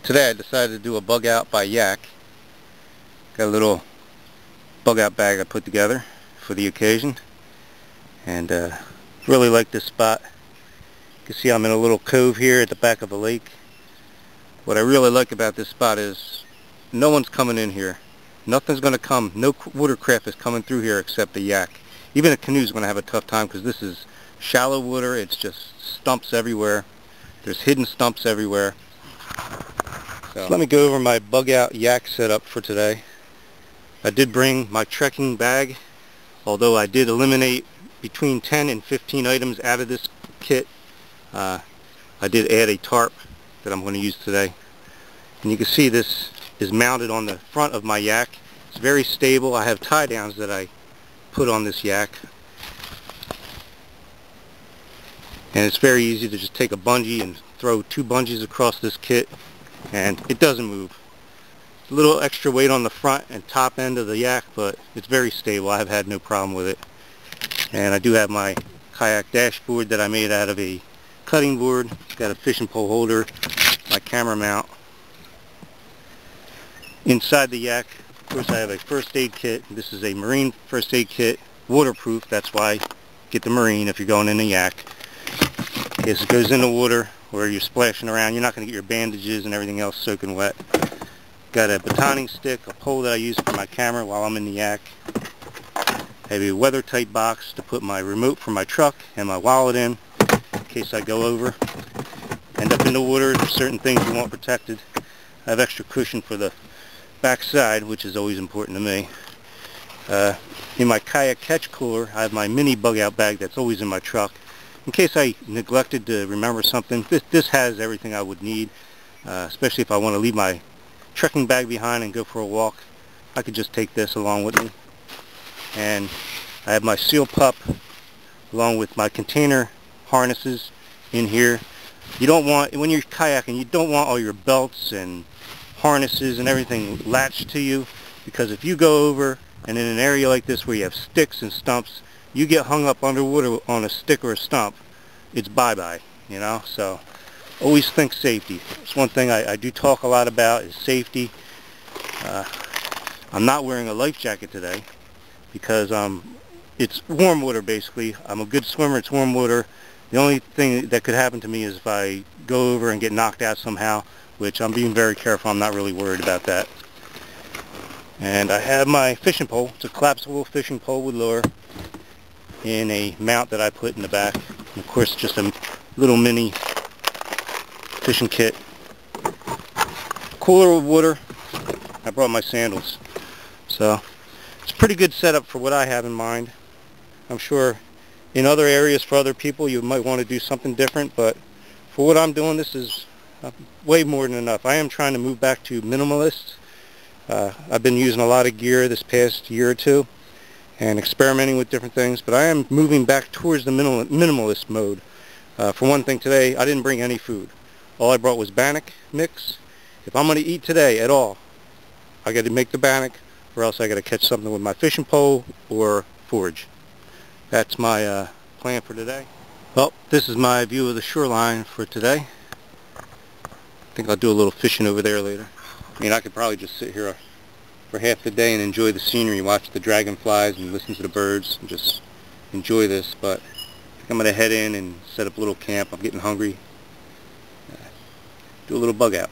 Today I decided to do a bug out by yak. Got a little bug out bag I put together for the occasion, and really like this spot. You can see I'm in a little cove here at the back of a lake. What I really like about this spot is no one's coming in here. Nothing's going to come, no watercraft is coming through here except the yak. Even a canoe's going to have a tough time because this is shallow water. It's just stumps everywhere. There's hidden stumps everywhere. So let me go over my bug out yak setup for today. I did bring my trekking bag, although I did eliminate between 10 and 15 items out of this kit. I did add a tarp that I'm going to use today. And you can see this is mounted on the front of my yak. It's very stable. I have tie downs that I put on this yak. And it's very easy to just take a bungee and throw 2 bungees across this kit, and it doesn't move. A little extra weight on the front and top end of the yak, but it's very stable. I've had no problem with it. And I do have my kayak dashboard that I made out of a cutting board. It's got a fishing pole holder, my camera mount. Inside the yak, of course, I have a first aid kit. This is a marine first aid kit, waterproof. That's why get the marine if you're going in a yak. In case it goes in the water where you're splashing around, you're not going to get your bandages and everything else soaking wet. Got a batoning stick, a pole that I use for my camera while I'm in the yak. I have a weather-tight box to put my remote for my truck and my wallet in case I go over. End up in the water, there's certain things you want protected. I have extra cushion for the backside, which is always important to me. In my kayak catch cooler, I have my mini bug out bag that's always in my truck. In case I neglected to remember something, this has everything I would need, especially if I want to leave my trekking bag behind and go for a walk. I could just take this along with me. And I have my seal pup along with my container harnesses in here. You don't want, when you're kayaking, you don't want all your belts and harnesses and everything latched to you, because if you go over and in an area like this where you have sticks and stumps, you get hung up underwater on a stick or a stump, it's bye-bye, you know. So always think safety. It's one thing I do talk a lot about is safety. I'm not wearing a life jacket today because it's warm water basically. I'm a good swimmer, it's warm water. The only thing that could happen to me is if I go over and get knocked out somehow, which I'm being very careful. I'm not really worried about that. And I have my fishing pole. It's a collapsible fishing pole with lure in a mount that I put in the back. And of course, just a little mini fishing kit. Cooler of water. I brought my sandals. So it's a pretty good setup for what I have in mind. I'm sure in other areas for other people you might want to do something different, but for what I'm doing, this is way more than enough. I am trying to move back to minimalist. I've been using a lot of gear this past year or two and experimenting with different things, but I am moving back towards the minimalist mode. For one thing, today I didn't bring any food. All I brought was bannock mix. If I'm going to eat today at all, I got to make the bannock, or else I got to catch something with my fishing pole or forage. That's my plan for today. Well, this is my view of the shoreline for today. I think I'll do a little fishing over there later. I mean, I could probably just sit here for half the day and enjoy the scenery, watch the dragonflies and listen to the birds and just enjoy this, but I think I'm going to head in and set up a little camp. I'm getting hungry. Do a little bug out.